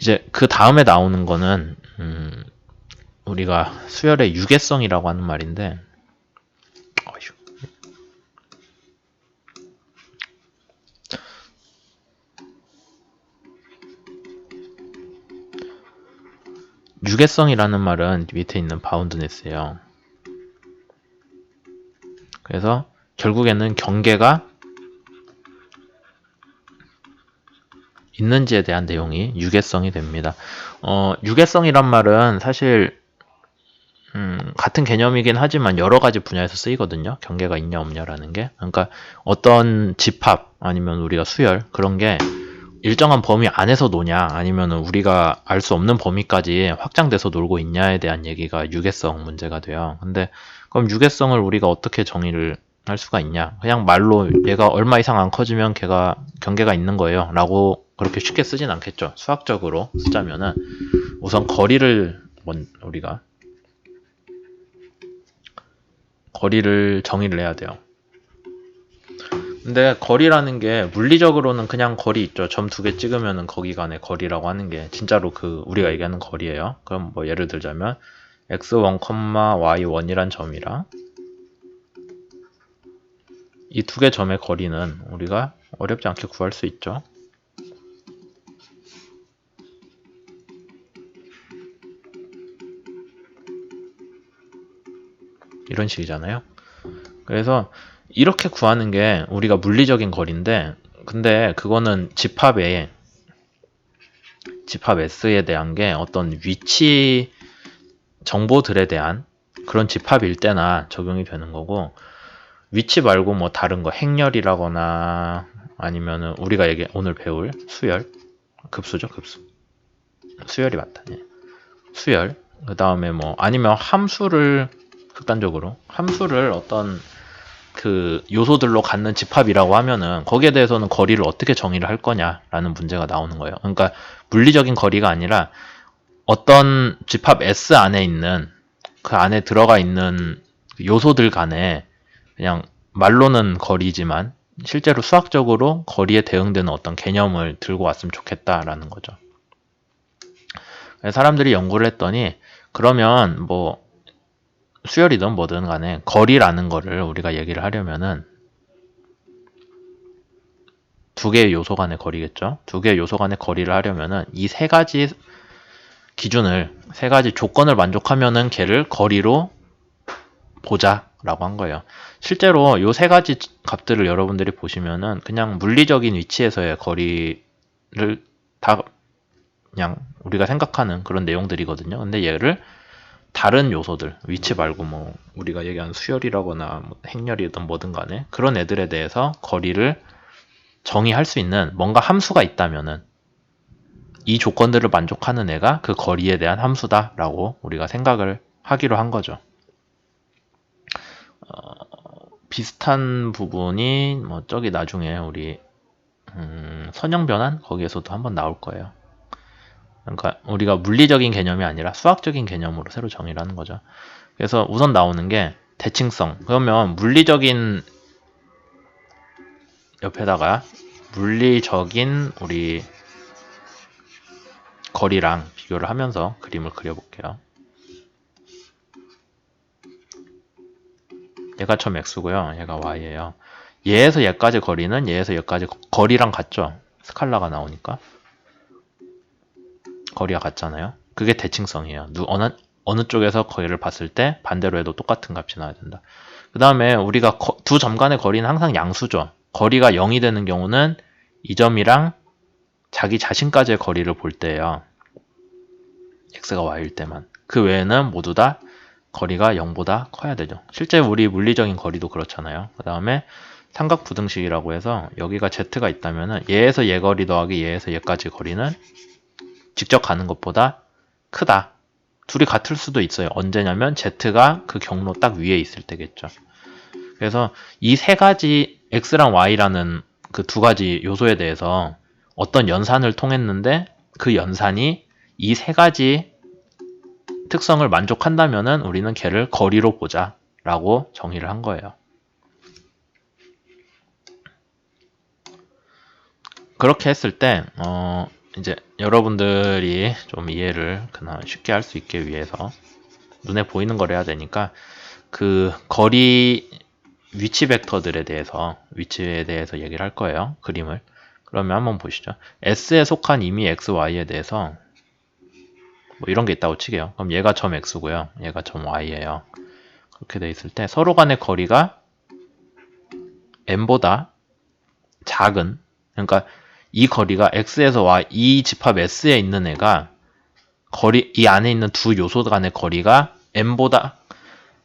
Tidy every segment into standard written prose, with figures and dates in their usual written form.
이제 그 다음에 나오는 거는 우리가 수열의 유계성이라고 하는 말인데, 어휴. 유계성이라는 말은 밑에 있는 바운드네스예요. 그래서 결국에는 경계가 있는지에 대한 내용이 유계성이 됩니다. 유계성이란 말은 사실 같은 개념이긴 하지만 여러 가지 분야에서 쓰이거든요. 경계가 있냐 없냐라는 게. 그러니까 어떤 집합 아니면 우리가 수열 그런 게 일정한 범위 안에서 노냐 아니면 우리가 알 수 없는 범위까지 확장돼서 놀고 있냐에 대한 얘기가 유계성 문제가 돼요. 근데 그럼 유계성을 우리가 어떻게 정의를 할 수가 있냐? 그냥 말로 얘가 얼마 이상 안 커지면 걔가 경계가 있는 거예요. 라고 그렇게 쉽게 쓰진 않겠죠. 수학적으로 쓰자면은 우선 우리가 거리를 정의를 해야 돼요. 근데 거리라는 게 물리적으로는 그냥 거리 있죠. 점 두 개 찍으면은 거기 간의 거리라고 하는 게 진짜로 그 우리가 얘기하는 거리예요. 그럼 뭐 예를 들자면 x1, y1이란 점이랑 이 두 개 점의 거리는 우리가 어렵지 않게 구할 수 있죠. 이런 식이잖아요. 그래서 이렇게 구하는 게 우리가 물리적인 거리인데 근데 그거는 집합 S에 대한 게 어떤 위치 정보들에 대한 그런 집합일 때나 적용이 되는 거고 위치 말고 뭐 다른 거 행렬이라거나 아니면은 우리가 오늘 배울 수열 급수죠 급수 수열이 맞다 예. 수열 그 다음에 뭐 아니면 함수를 극단적으로 함수를 어떤 그 요소들로 갖는 집합이라고 하면은 거기에 대해서는 거리를 어떻게 정의를 할 거냐라는 문제가 나오는 거예요. 그러니까 물리적인 거리가 아니라 어떤 집합 S 안에 있는 그 안에 들어가 있는 요소들 간에 그냥 말로는 거리지만 실제로 수학적으로 거리에 대응되는 어떤 개념을 들고 왔으면 좋겠다라는 거죠. 사람들이 연구를 했더니 그러면 뭐 수열이든 뭐든 간에 거리라는 거를 우리가 얘기를 하려면은 두 개의 요소 간의 거리겠죠. 두 개의 요소 간의 거리를 하려면은 이 세 가지 기준을 세 가지 조건을 만족하면은 걔를 거리로 보자라고 한 거예요. 실제로 요 세 가지 값들을 여러분들이 보시면은 그냥 물리적인 위치에서의 거리를 다 그냥 우리가 생각하는 그런 내용들이거든요. 근데 얘를 다른 요소들, 위치 말고 뭐 우리가 얘기하는 수열이라거나 뭐 행렬이든 뭐든 간에 그런 애들에 대해서 거리를 정의할 수 있는 뭔가 함수가 있다면은 이 조건들을 만족하는 애가 그 거리에 대한 함수다라고 우리가 생각을 하기로 한 거죠. 비슷한 부분이 뭐 저기 나중에 우리 선형변환 거기에서도 한번 나올 거예요. 그러니까 우리가 물리적인 개념이 아니라 수학적인 개념으로 새로 정의를 하는 거죠. 그래서 우선 나오는 게 대칭성. 그러면 물리적인 옆에다가 물리적인 우리 거리랑 비교를 하면서 그림을 그려볼게요. 얘가 처음 x고요. 얘가 y예요. 얘에서 얘까지 거리는 얘에서 얘까지 거리랑 같죠? 스칼라가 나오니까. 거리가 같잖아요. 그게 대칭성이에요. 어느 쪽에서 거리를 봤을 때 반대로 해도 똑같은 값이 나와야 된다. 그 다음에 우리가 두 점 간의 거리는 항상 양수죠. 거리가 0이 되는 경우는 이 점이랑 자기 자신까지의 거리를 볼 때예요. x가 y일 때만. 그 외에는 모두 다 거리가 0보다 커야 되죠. 실제 우리 물리적인 거리도 그렇잖아요. 그 다음에 삼각부등식이라고 해서 여기가 z가 있다면 얘에서 얘 거리 더하기 얘에서 얘까지 거리는 직접 가는 것보다 크다. 둘이 같을 수도 있어요. 언제냐면 z가 그 경로 딱 위에 있을 때겠죠. 그래서 이 세 가지 x랑 y라는 그 두 가지 요소에 대해서 어떤 연산을 통했는데 그 연산이 이 세 가지 특성을 만족한다면은 우리는 걔를 거리로 보자 라고 정의를 한 거예요. 그렇게 했을 때 이제 여러분들이 좀 이해를 그나마 쉽게 할 수 있게 위해서 눈에 보이는 걸 해야 되니까 그 거리 위치 벡터들에 대해서 위치에 대해서 얘기를 할 거예요. 그림을. 그러면 한번 보시죠. S에 속한 이미 x, y에 대해서 뭐 이런 게 있다고 치게요. 그럼 얘가 점 x고요. 얘가 점 y예요. 그렇게 돼 있을 때 서로 간의 거리가 m보다 작은, 그러니까 이 거리가 x에서 y, 이 집합 s에 있는 애가 이 안에 있는 두 요소 간의 거리가 m보다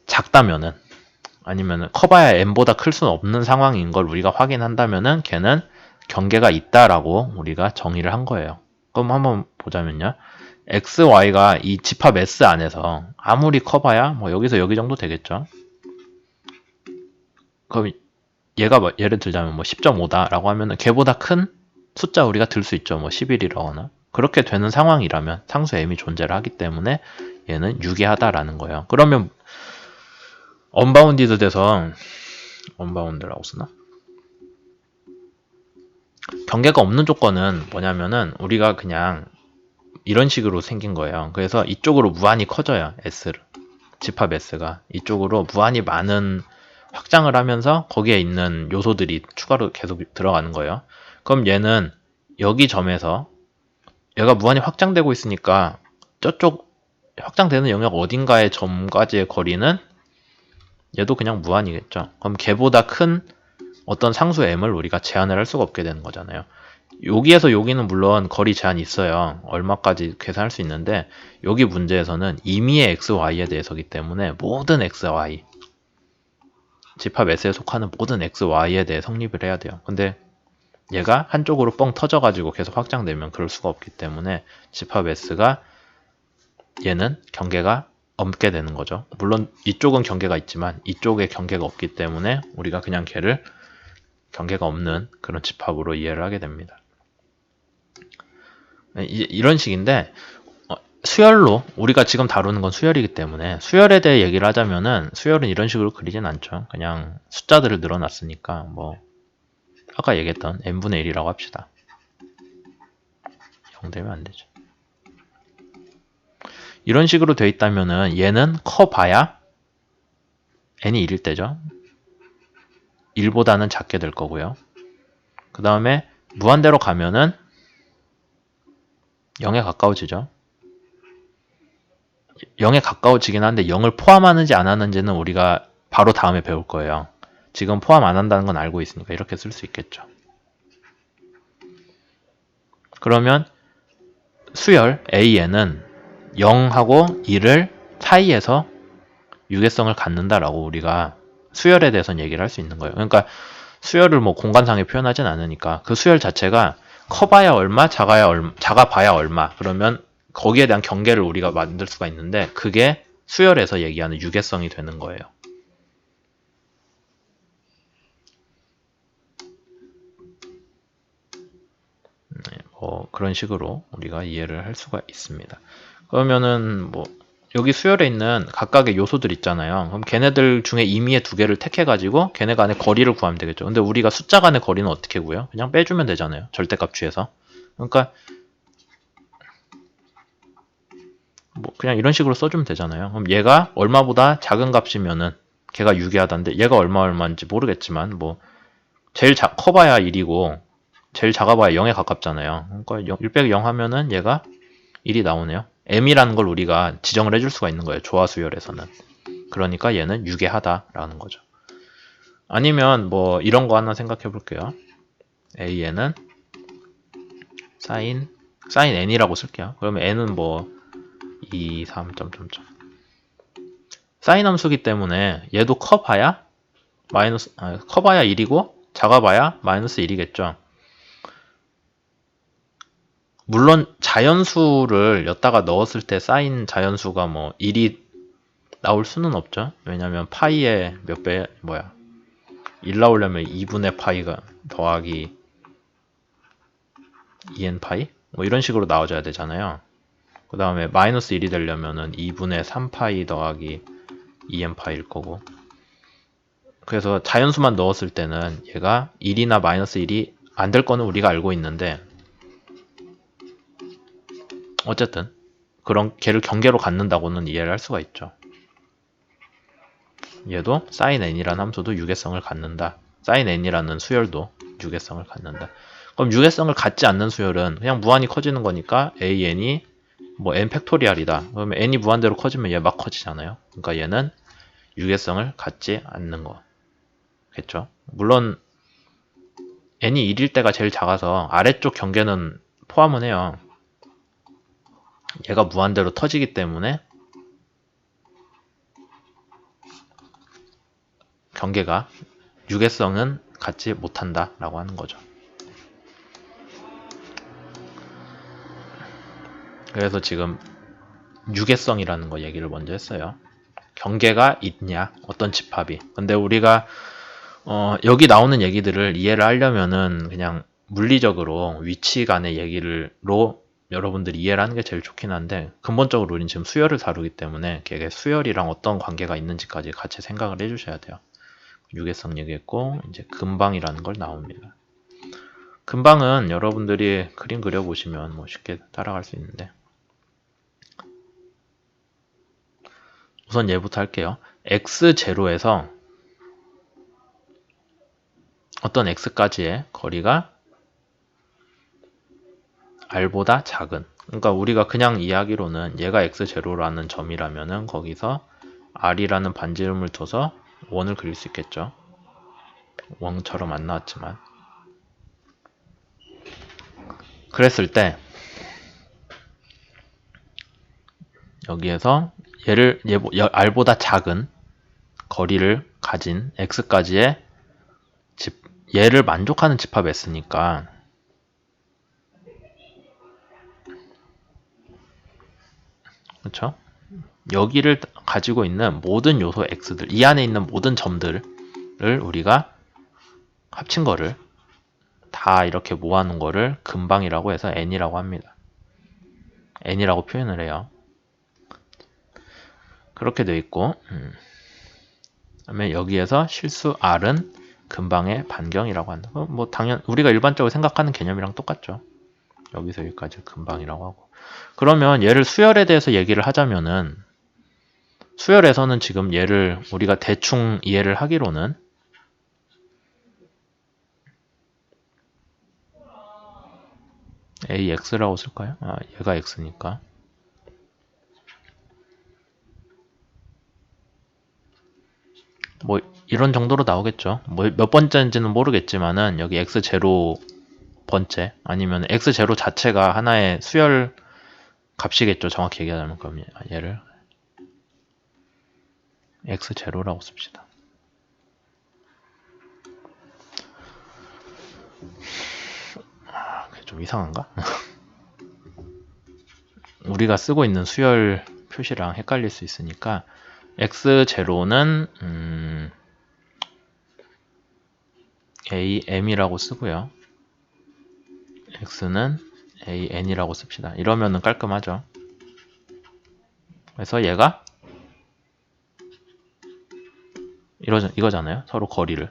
작다면은, 아니면은 커봐야 m보다 클 수는 없는 상황인 걸 우리가 확인한다면은 걔는 경계가 있다라고 우리가 정의를 한 거예요. 그럼 한번 보자면요. x, y가 이 집합 S 안에서 아무리 커봐야 뭐 여기서 여기 정도 되겠죠. 그럼 얘가 뭐 예를 들자면 뭐 10.5다라고 하면은 걔보다 큰 숫자 우리가 들 수 있죠. 뭐 11이라거나. 그렇게 되는 상황이라면 상수 m이 존재를 하기 때문에 얘는 유기하다라는 거예요. 그러면 언바운디드 돼서 언바운드라고 쓰나? 경계가 없는 조건은 뭐냐면은 우리가 그냥 이런 식으로 생긴 거예요. 그래서 이쪽으로 무한히 커져요. S를. 집합 S가. 이쪽으로 무한히 많은 확장을 하면서 거기에 있는 요소들이 추가로 계속 들어가는 거예요. 그럼 얘는 여기 점에서 얘가 무한히 확장되고 있으니까 저쪽 확장되는 영역 어딘가의 점까지의 거리는 얘도 그냥 무한이겠죠. 그럼 걔보다 큰 어떤 상수 m을 우리가 제한을 할 수가 없게 되는 거잖아요. 여기에서 여기는 물론 거리 제한이 있어요. 얼마까지 계산할 수 있는데 여기 문제에서는 임의의 x, y에 대해서기 때문에 모든 x, y 집합 S에 속하는 모든 x, y에 대해 성립을 해야 돼요. 근데 얘가 한쪽으로 뻥 터져가지고 계속 확장되면 그럴 수가 없기 때문에 집합 S가 얘는 경계가 없게 되는 거죠. 물론 이쪽은 경계가 있지만 이쪽에 경계가 없기 때문에 우리가 그냥 걔를 경계가 없는 그런 집합으로 이해를 하게 됩니다. 이런 식인데 수열로 우리가 지금 다루는 건 수열이기 때문에 수열에 대해 얘기를 하자면은 수열은 이런 식으로 그리진 않죠. 그냥 숫자들을 늘어놨으니까 뭐 아까 얘기했던 n분의 1이라고 합시다. 0 되면 안 되죠. 이런 식으로 돼 있다면은 얘는 커봐야 n이 1일 때죠. 1보다는 작게 될 거고요. 그 다음에 무한대로 가면은 0에 가까워지죠. 0에 가까워지긴 한데 0을 포함하는지 안 하는지는 우리가 바로 다음에 배울 거예요. 지금 포함 안 한다는 건 알고 있으니까 이렇게 쓸 수 있겠죠. 그러면 수열 AN은 0하고 1을 사이에서 유계성을 갖는다라고 우리가 수열에 대해서는 얘기를 할 수 있는 거예요. 그러니까 수열을 뭐 공간상에 표현하진 않으니까 그 수열 자체가 커봐야 얼마, 작아봐야 얼마. 그러면 거기에 대한 경계를 우리가 만들 수가 있는데 그게 수열에서 얘기하는 유계성이 되는 거예요. 뭐 그런 식으로 우리가 이해를 할 수가 있습니다. 그러면은 뭐 여기 수열에 있는 각각의 요소들 있잖아요. 그럼 걔네들 중에 임의의 두 개를 택해가지고 걔네 간의 거리를 구하면 되겠죠. 근데 우리가 숫자 간의 거리는 어떻게 구해요? 그냥 빼주면 되잖아요. 절대값 취해서. 그러니까 뭐 그냥 이런 식으로 써주면 되잖아요. 그럼 얘가 얼마보다 작은 값이면은 걔가 유기하다인데 얘가 얼마인지 모르겠지만 뭐 제일 커봐야 1이고 제일 작아봐야 0에 가깝잖아요. 그러니까 1 빼기 0 하면은 얘가 1이 나오네요. m이라는 걸 우리가 지정을 해줄 수가 있는 거예요. 조화수열에서는. 그러니까 얘는 유계하다라는 거죠. 아니면 뭐 이런 거 하나 생각해 볼게요. a는 sin n이라고 쓸게요. 그러면 n은 뭐 2, 3, 점점점. sin 함수기 때문에 얘도 커봐야 커봐야 1이고 작아봐야 마이너스 1이겠죠. 물론 자연수를 였다가 넣었을 때 쌓인 자연수가 뭐 1이 나올 수는 없죠. 왜냐면 파이의 몇 배, 1 나오려면 2분의 파이가 더하기 2n 파이? 뭐 이런 식으로 나와줘야 되잖아요. 그 다음에 마이너스 1이 되려면은 2분의 3파이 더하기 2n 파이일 거고. 그래서 자연수만 넣었을 때는 얘가 1이나 마이너스 1이 안 될 거는 우리가 알고 있는데 어쨌든 그런 걔를 경계로 갖는다고는 이해를 할 수가 있죠. 얘도 sin n이라는 함수도 유계성을 갖는다. sin n이라는 수열도 유계성을 갖는다. 그럼 유계성을 갖지 않는 수열은 그냥 무한히 커지는 거니까 an이 뭐 n 팩토리알이다. 그러면 n이 무한대로 커지면 얘 막 커지잖아요. 그러니까 얘는 유계성을 갖지 않는 거겠죠. 물론 n이 1일 때가 제일 작아서 아래쪽 경계는 포함은 해요. 얘가 무한대로 터지기 때문에 경계가 유계성은 갖지 못한다 라고 하는 거죠. 그래서 지금 유계성이라는 거 얘기를 먼저 했어요. 경계가 있냐, 어떤 집합이. 근데 우리가 여기 나오는 얘기들을 이해를 하려면은 그냥 물리적으로 위치 간의 얘기로 여러분들이 이해를 하는 게 제일 좋긴 한데, 근본적으로 우리는 지금 수열을 다루기 때문에 걔가 수열이랑 어떤 관계가 있는지까지 같이 생각을 해주셔야 돼요. 유계성 얘기했고, 이제 근방이라는 걸 나옵니다. 근방은 여러분들이 그림 그려보시면 뭐 쉽게 따라갈 수 있는데, 우선 얘부터 할게요. x0에서 어떤 x까지의 거리가 r보다 작은, 그러니까 우리가 그냥 이야기로는 얘가 x0라는 점이라면은 거기서 r이라는 반지름을 둬서 원을 그릴 수 있겠죠. 원처럼 안 나왔지만, 그랬을 때 여기에서 r보다 작은 거리를 가진 x까지의 얘를 만족하는 집합 s니까 그렇죠? 여기를 가지고 있는 모든 요소 x들, 이 안에 있는 모든 점들을 우리가 합친 거를 다 이렇게 모아놓은 거를 근방이라고 해서 n이라고 합니다. n이라고 표현을 해요. 그렇게 되어 있고, 그다음에 여기에서 실수 r은 근방의 반경이라고 한다. 뭐 당연 우리가 일반적으로 생각하는 개념이랑 똑같죠. 여기서 여기까지 근방이라고 하고. 그러면 얘를 수열에 대해서 얘기를 하자면은, 수열에서는 지금 얘를 우리가 대충 이해를 하기로는 AX라고 쓸까요? 아, 얘가 X니까. 뭐 이런 정도로 나오겠죠. 뭐 몇 번째인지는 모르겠지만은 여기 X0 번째 아니면 X0 자체가 하나의 수열 값이겠죠. 정확히 얘기하자면. 그럼 얘를 X0라고 씁시다. 그게 좀 이상한가? 우리가 쓰고 있는 수열 표시랑 헷갈릴 수 있으니까 X0는 AM이라고 쓰고요. X는 AN이라고 씁시다. 이러면은 깔끔하죠. 그래서 얘가 이거잖아요. 서로 거리를.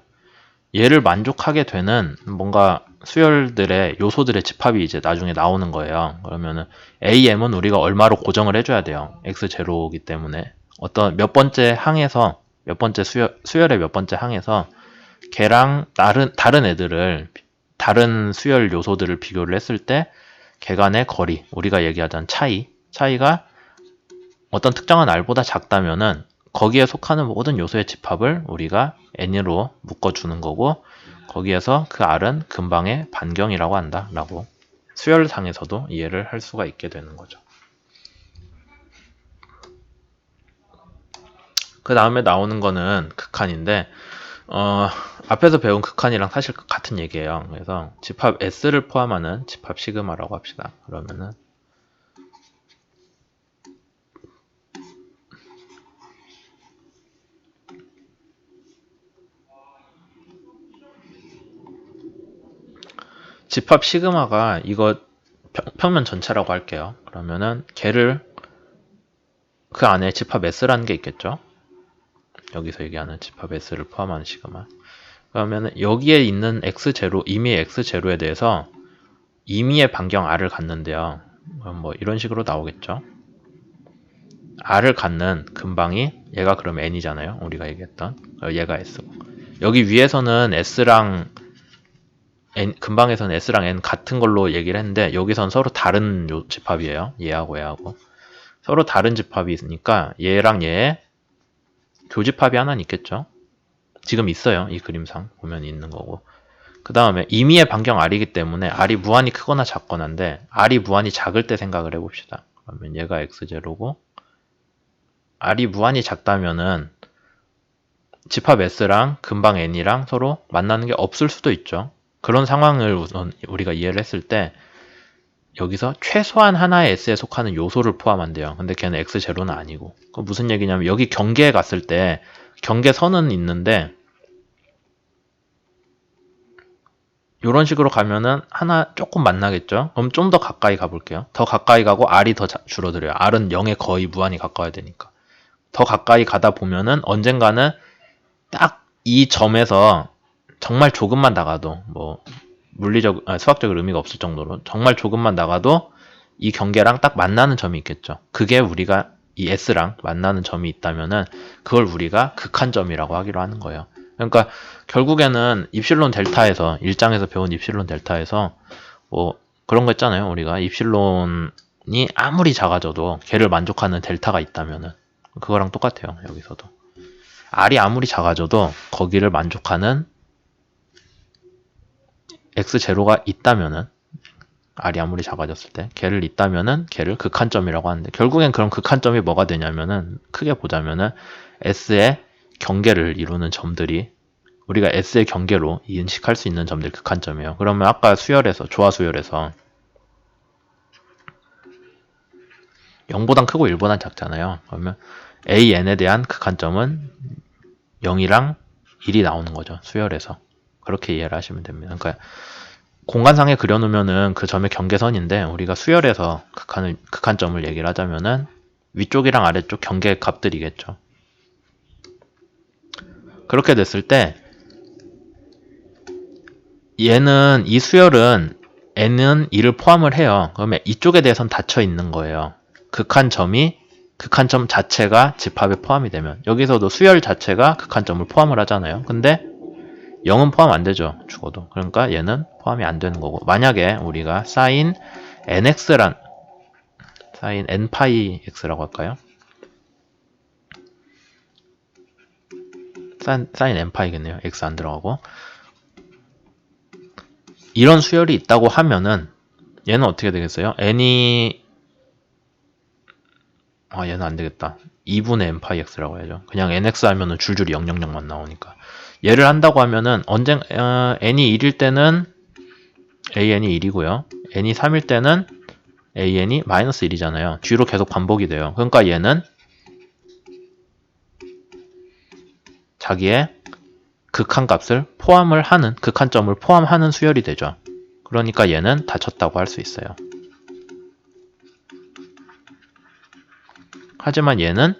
얘를 만족하게 되는 뭔가 수열들의 요소들의 집합이 이제 나중에 나오는 거예요. 그러면은 AM은 우리가 얼마로 고정을 해줘야 돼요. X0이기 때문에 어떤 몇 번째 항에서 몇 번째 수열의 몇 번째 항에서 걔랑 다른 애들을 다른 수열 요소들을 비교를 했을 때 걔 간의 거리, 우리가 얘기하자는 차이가 어떤 특정한 r보다 작다면은 거기에 속하는 모든 요소의 집합을 우리가 n으로 묶어주는 거고, 거기에서 그 r은 근방의 반경이라고 한다 라고 수열상에서도 이해를 할 수가 있게 되는 거죠. 그 다음에 나오는 거는 극한인데, 앞에서 배운 극한이랑 사실 같은 얘기예요. 그래서 집합 S를 포함하는 집합 시그마라고 합시다. 그러면은 집합 시그마가 이거 평면 전체라고 할게요. 그러면은 걔를 그 안에 집합 S라는 게 있겠죠. 여기서 얘기하는 집합 S를 포함하는 시그마. 그러면은 여기에 있는 X0, 임의의 X0에 대해서 임의의 반경 R을 갖는데요. 뭐 이런 식으로 나오겠죠. R을 갖는 근방이 얘가 그럼 N이잖아요. 우리가 얘기했던 얘가 S고, 여기 위에서는 S랑 N, 근방에서는 S랑 N 같은 걸로 얘기를 했는데 여기선 서로 다른 집합이에요. 얘하고 얘하고 서로 다른 집합이 있으니까 얘랑 얘의 교집합이 하나는 있겠죠. 지금 있어요. 이 그림상 보면 있는 거고, 그 다음에 임의의 반경 R이기 때문에 R이 무한히 크거나 작거나인데 R이 무한히 작을 때 생각을 해봅시다. 그러면 얘가 X0고 R이 무한히 작다면은 집합 S랑 근방 N이랑 서로 만나는 게 없을 수도 있죠. 그런 상황을 우선 우리가 이해를 했을 때 여기서 최소한 하나의 S에 속하는 요소를 포함한대요. 근데 걔는 X0는 아니고, 그 무슨 얘기냐면 여기 경계에 갔을 때 경계선은 있는데 이런 식으로 가면은 하나 조금 만나겠죠. 그럼 좀 더 가까이 가볼게요. 더 가까이 가고 R이 더 줄어들어요. R은 0에 거의 무한히 가까워야 되니까 더 가까이 가다 보면은 언젠가는 딱 이 점에서 정말 조금만 나가도, 뭐 수학적인 의미가 없을 정도로 정말 조금만 나가도 이 경계랑 딱 만나는 점이 있겠죠. 그게 우리가 이 S랑 만나는 점이 있다면은 그걸 우리가 극한점이라고 하기로 하는 거예요. 그러니까 결국에는 입실론 델타에서, 1장에서 배운 입실론 델타에서 뭐 그런 거 있잖아요. 우리가 입실론이 아무리 작아져도 걔를 만족하는 델타가 있다면은 그거랑 똑같아요. 여기서도 R이 아무리 작아져도 거기를 만족하는 X0가 있다면은, R이 아무리 작아졌을 때 걔를 있다면은 걔를 극한점이라고 하는데, 결국엔 그럼 극한점이 뭐가 되냐면은 크게 보자면은 S의 경계를 이루는 점들이, 우리가 S의 경계로 인식할 수 있는 점들이 극한점이에요. 그러면 아까 수열에서, 조화 수열에서 0보단 크고 1보단 작잖아요. 그러면 AN에 대한 극한점은 0이랑 1이 나오는 거죠. 수열에서. 그렇게 이해를 하시면 됩니다. 그러니까 공간상에 그려놓으면은 그 점의 경계선인데, 우리가 수열에서 극한점을 얘기를 하자면은 위쪽이랑 아래쪽 경계 값들이겠죠. 그렇게 됐을 때 얘는, 이 수열은 n은 2를 포함을 해요. 그러면 이쪽에 대해서는 닫혀 있는 거예요. 극한점 자체가 집합에 포함이 되면, 여기서도 수열 자체가 극한점을 포함을 하잖아요. 근데 0은 포함 안 되죠. 죽어도. 그러니까 얘는 포함이 안 되는 거고, 만약에 우리가 sin n파이 x라고 할까요? sin n파이겠네요. x 안 들어가고. 이런 수열이 있다고 하면은 얘는 어떻게 되겠어요? 얘는 안 되겠다. 2분의 n파이 x라고 해야죠. 그냥 nx 하면은 줄줄이 000만 나오니까. 얘를 한다고 하면은 n이 1일 때는 an이 1이고요. n이 3일 때는 an이 마이너스 1이잖아요. 뒤로 계속 반복이 돼요. 그러니까 얘는 자기의 극한값을 포함을 하는, 극한점을 포함하는 수열이 되죠. 그러니까 얘는 닫혔다고 할 수 있어요. 하지만 얘는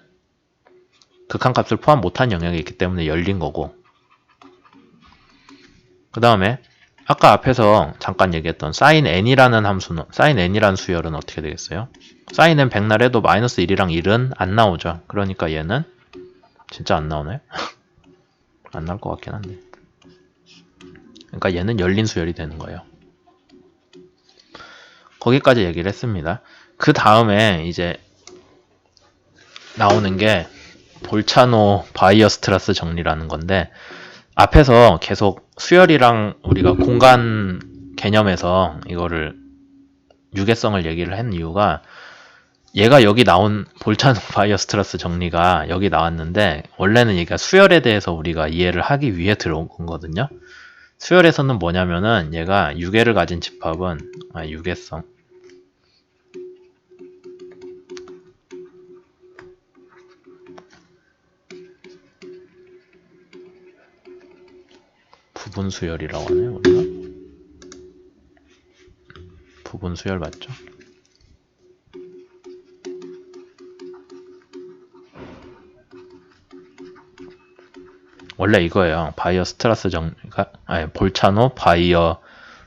극한값을 포함 못한 영역이 있기 때문에 열린 거고, 그 다음에 아까 앞에서 잠깐 얘기했던 sin n이라는 함수는, sin n이라는 수열은 어떻게 되겠어요? sin n 백날 해도 마이너스 1이랑 1은 안 나오죠. 그러니까 얘는 진짜 안 나오네? 안 나올 것 같긴 한데. 그러니까 얘는 열린 수열이 되는 거예요. 거기까지 얘기를 했습니다. 그 다음에 이제 나오는 게 볼차노 바이어스트라스 정리라는 건데, 앞에서 계속 수열이랑 우리가 공간 개념에서 이거를 유계성을 얘기를 한 이유가, 얘가 여기 나온 볼차노 바이어스트라스 정리가 여기 나왔는데, 원래는 얘가 수열에 대해서 우리가 이해를 하기 위해 들어온 거거든요. 수열에서는 뭐냐면은 얘가 유계를 가진 집합은 유계성, 부분 수열이라고 하네요. 우리가 부분 수열 맞죠? 원래 이거예요. 바이어 스트라스 정리가, 볼차노 바이어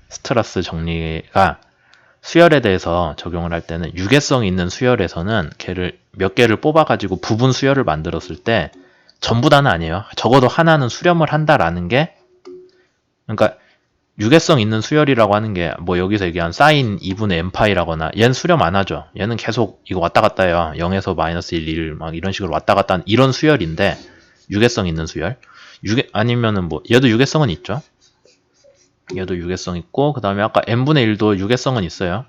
스트라스 정리가 수열에 대해서 적용을 할 때는 유계성이 있는 수열에서는 걔를 몇 개를 뽑아가지고 부분 수열을 만들었을 때 전부 다는 아니에요. 적어도 하나는 수렴을 한다라는 게, 그러니까 유계성 있는 수열이라고 하는 게 뭐 여기서 얘기한 사인 2분의 n파이라거나, 얘는 수렴 안 하죠. 얘는 계속 이거 왔다 갔다 해요. 0에서 마이너스 1, 1 막 이런 식으로 왔다 갔다 하는 이런 수열인데, 유계성 있는 수열. 아니면은 뭐 얘도 유계성은 있죠. 얘도 유계성 있고, 그 다음에 아까 n분의 1도 유계성은 있어요.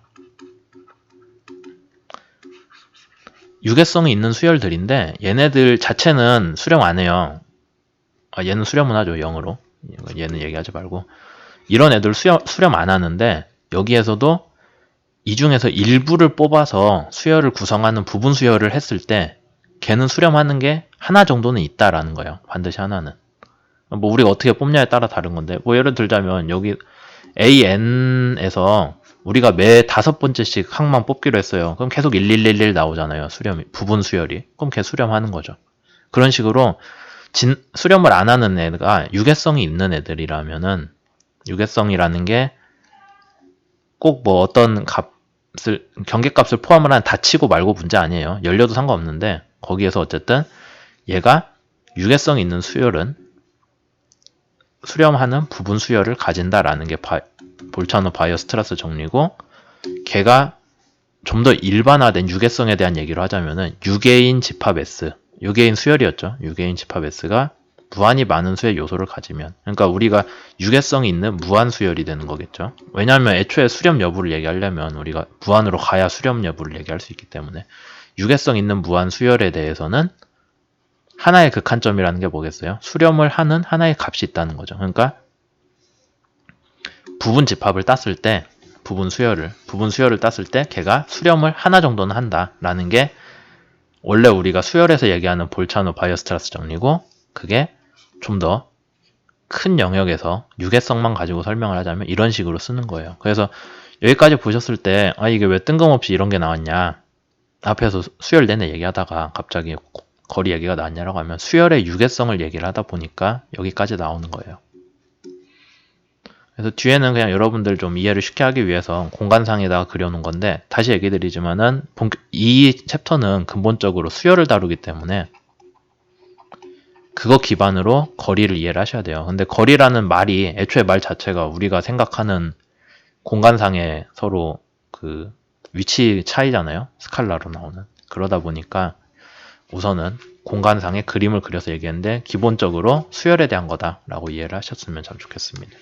유계성이 있는 수열들인데 얘네들 자체는 수렴 안 해요. 얘는 수렴은 하죠. 0으로. 얘는 얘기하지 말고. 이런 애들 수렴 안 하는데, 여기에서도 이 중에서 일부를 뽑아서 수열을 구성하는 부분 수열을 했을 때 걔는 수렴하는 게 하나 정도는 있다라는 거예요. 반드시 하나는. 뭐 우리가 어떻게 뽑냐에 따라 다른 건데, 뭐 예를 들자면 여기 AN에서 우리가 매 5번째씩 항만 뽑기로 했어요. 그럼 계속 1111 나오잖아요. 부분 수열이. 그럼 걔 수렴하는 거죠. 그런 식으로 수렴을 안 하는 애가 유계성이 있는 애들이라면은, 유계성이라는 게 꼭 뭐 어떤 경계값을 포함을 한 다 치고 말고 문제 아니에요. 열려도 상관없는데, 거기에서 어쨌든 얘가 유계성이 있는 수열은 수렴하는 부분 수열을 가진다라는 게 볼차노 바이어스트라스 정리고, 걔가 좀 더 일반화된 유계성에 대한 얘기를 하자면은 유계인 집합 S, 유계인 수열이었죠. 유계인 집합 S가 무한히 많은 수의 요소를 가지면, 그러니까 우리가 유계성이 있는 무한 수열이 되는 거겠죠. 왜냐하면 애초에 수렴 여부를 얘기하려면 우리가 무한으로 가야 수렴 여부를 얘기할 수 있기 때문에, 유계성 있는 무한 수열에 대해서는 하나의 극한점이라는 게 뭐겠어요? 수렴을 하는 하나의 값이 있다는 거죠. 그러니까 부분 집합을 땄을 때, 부분 수열을 땄을 때 걔가 수렴을 하나 정도는 한다라는 게 원래 우리가 수열에서 얘기하는 볼차노 바이어스트라스 정리고, 그게 좀 더 큰 영역에서 유계성만 가지고 설명을 하자면 이런 식으로 쓰는 거예요. 그래서 여기까지 보셨을 때 이게 왜 뜬금없이 이런 게 나왔냐, 앞에서 수열 내내 얘기하다가 갑자기 거리 얘기가 나왔냐라고 하면 수열의 유계성을 얘기를 하다 보니까 여기까지 나오는 거예요. 그래서 뒤에는 그냥 여러분들 좀 이해를 쉽게 하기 위해서 공간상에다가 그려놓은 건데, 다시 얘기 드리지만은 이 챕터는 근본적으로 수열을 다루기 때문에 그거 기반으로 거리를 이해를 하셔야 돼요. 근데 거리라는 말이, 애초에 말 자체가 우리가 생각하는 공간상의 서로 그 위치 차이잖아요. 스칼라로 나오는. 그러다 보니까 우선은 공간상의 그림을 그려서 얘기했는데, 기본적으로 수열에 대한 거다라고 이해를 하셨으면 참 좋겠습니다.